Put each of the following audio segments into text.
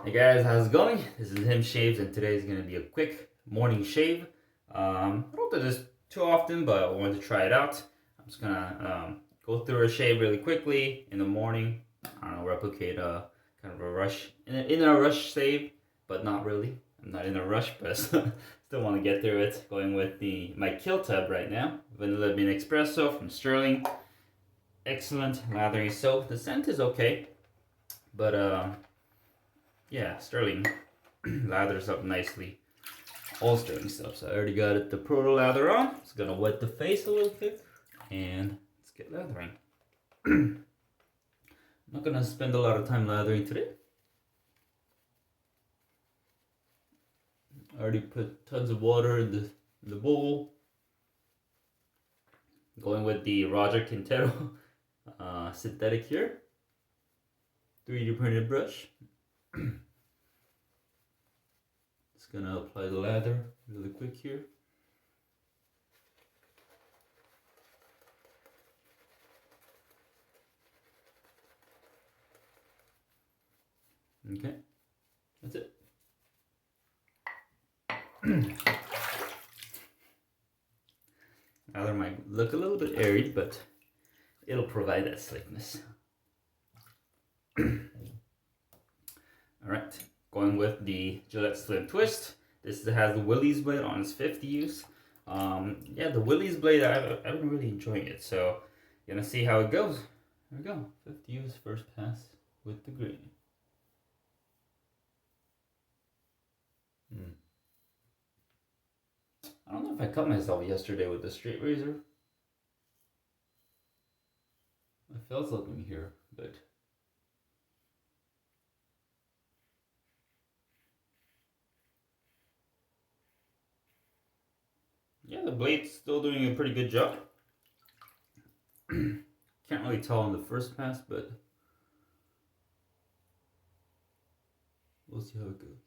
Hey guys, how's it going? This is Him Shaves, and today is going to be a quick morning shave. I don't do this too often, but I wanted to try it out. I'm just going to go through a shave really quickly in the morning. I don't know, replicate a kind of a rush, in a rush shave, but not really. I'm not in a rush, but still want to get through it. Going with my kill tub right now. Vanilla Bean Espresso from Stirling. Excellent lathery soap. The scent is okay, but yeah, Stirling lathers up nicely. All Stirling stuff. So I already got the Proto Lather on. Just gonna wet the face a little bit and let's get lathering. I'm not gonna spend a lot of time lathering today. I already put tons of water in the bowl. Going with the Roger Quintero synthetic here. 3D printed brush. Just gonna apply the lather really quick here. Okay, that's it. Lather might look a little bit airy, but it'll provide that slickness. Alright, going with the Gillette Slim Twist. This has the Willy's blade on its 5th use. Yeah, the Willy's blade, I've been really enjoying it, so gonna see how it goes. There we go, 5th use, first pass with the green. I don't know if I cut myself yesterday with the straight razor. I felt something here, but yeah, the blade's still doing a pretty good job. Can't really tell on the first pass, but we'll see how it goes.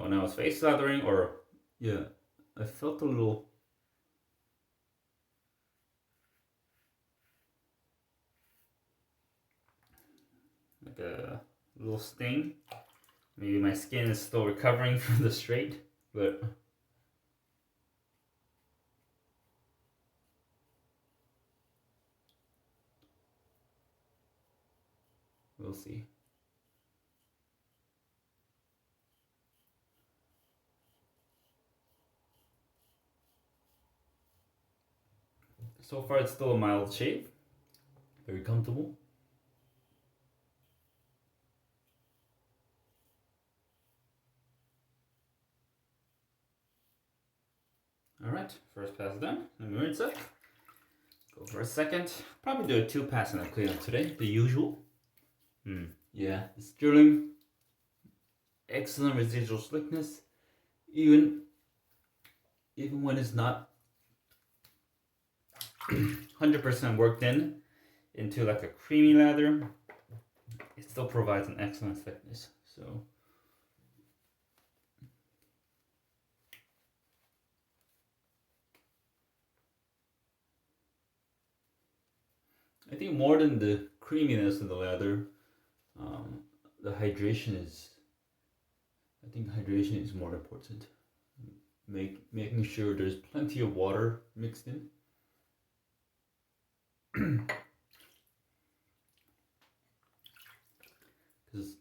When I was face lathering, or yeah, I felt a little like a little sting. Maybe my skin is still recovering from the straight, but we'll see. So far it's still a mild shave, very comfortable. Alright, first pass done. Let me rinse it. Go for a second. Probably do a 2-pass and a cleanup today, the usual. Yeah, the Stirling, excellent residual slickness, even when it's not 100% worked into like a creamy lather, it still provides an excellent thickness. So I think more than the creaminess of the lather, the hydration is. I think hydration is more important. Making sure there's plenty of water mixed in. Because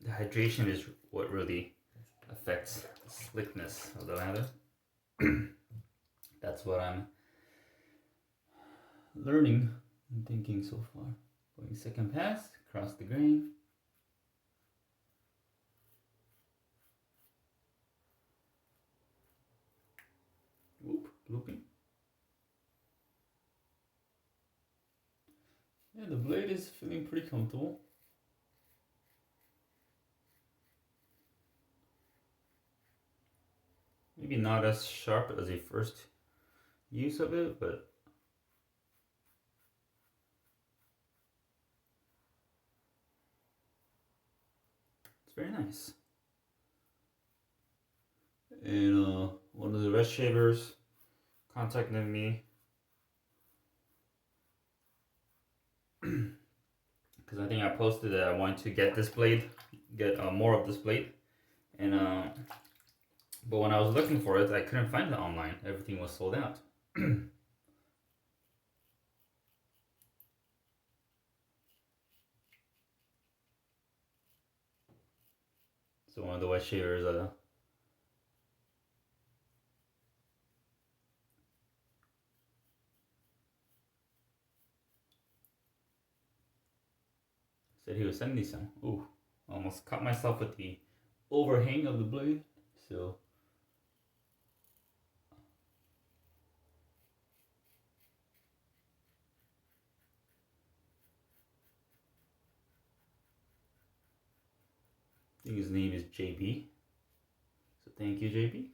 the hydration is what really affects the slickness of the lather. That's what I'm learning and thinking so far. Going second pass, across the grain. Whoop, looping. Yeah, the blade is feeling pretty comfortable. Maybe not as sharp as a first use of it, but it's very nice. And one of the rest shavers contacted me because I think I posted that I wanted to get this blade, get more of this blade, and but when I was looking for it, I couldn't find it online. Everything was sold out. So one of the wet shavers, said he was sending me some. Ooh, almost caught myself with the overhang of the blade. So I think his name is JB. So thank you, JB. I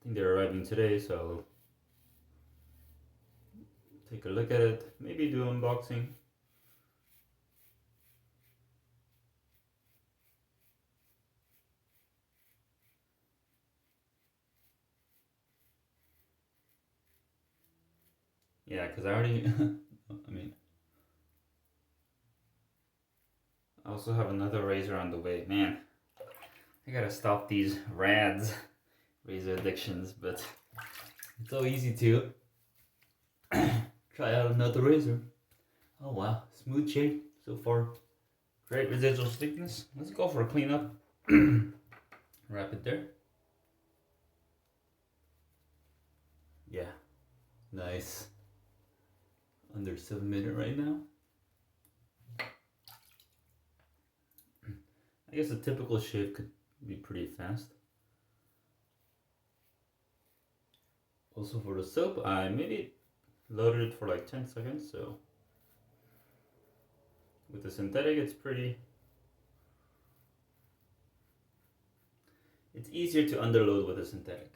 think they're arriving today, so I'll take a look at it. Maybe do an unboxing. Yeah, because I already, I mean, I also have another razor on the way. Man, I gotta stop these razor addictions, but it's so easy to try out another razor. Oh wow, smooth shave so far. Great residual thickness. Let's go for a cleanup. Wrap it there. Yeah, nice. Under 7 minutes right now. I guess a typical shave could be pretty fast. Also for the soap, I maybe loaded it for like 10 seconds, so with the synthetic it's easier to underload with a synthetic.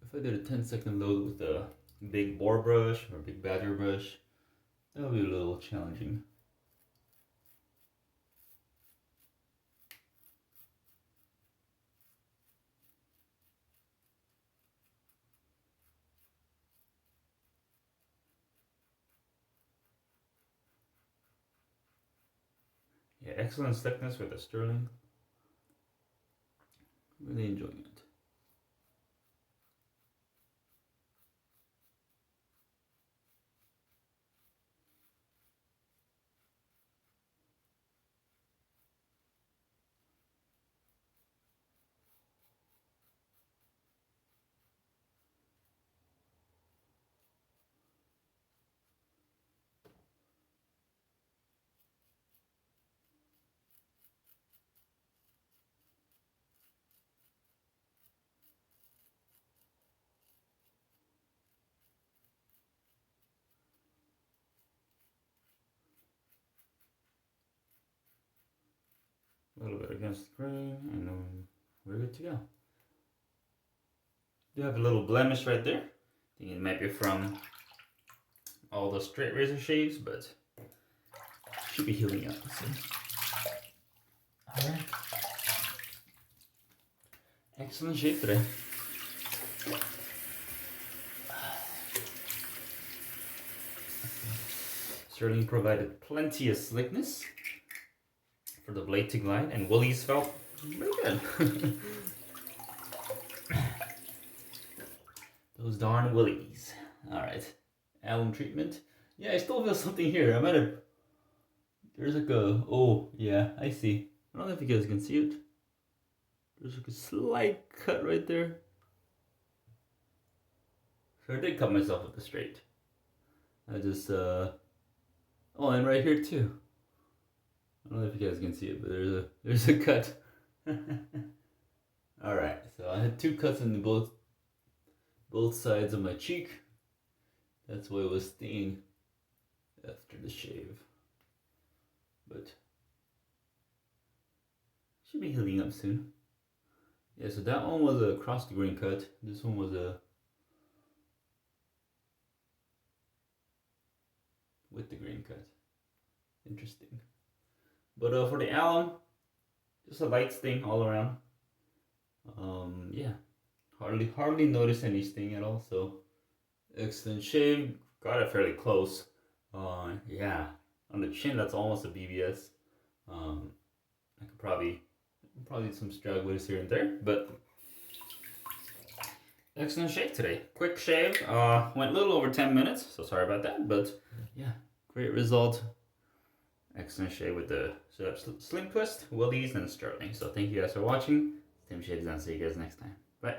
If I did a 10-second load with a big boar brush or big badger brush, that would be a little challenging. Yeah, excellent thickness with the Stirling. Really enjoying it. A little bit against the grain, and we're good to go. Do have a little blemish right there. I think it might be from all the straight razor shaves, but should be healing up. So. All right. Excellent shave today. Stirling provided plenty of slickness for the blade to glide, and Willy's felt very good. Those darn Willys. Alright. Alum treatment. Yeah, I still feel something here. I might have... There's like a... Oh, yeah, I see. I don't know if you guys can see it. There's like a slight cut right there. Sure, I did cut myself with the straight. I just... Oh, and right here too. I don't know if you guys can see it, but there's a cut. Alright, so I had 2 cuts in both sides of my cheek. That's why it was stinging after the shave. But should be healing up soon. Yeah, so that one was a cross the grain cut. This one was a with the grain cut. Interesting. But for the alum, just a light sting all around. Yeah, hardly notice anything at all. So excellent shave. Got it fairly close. Yeah, on the chin that's almost a BBS. I could probably some stragglers here and there, but excellent shave today. Quick shave. Went a little over 10 minutes, so sorry about that. But yeah, great result. Excellent shave with the slim twist, Willy's, and Stirling. So thank you guys for watching. Tim Shaves, and see you guys next time. Bye.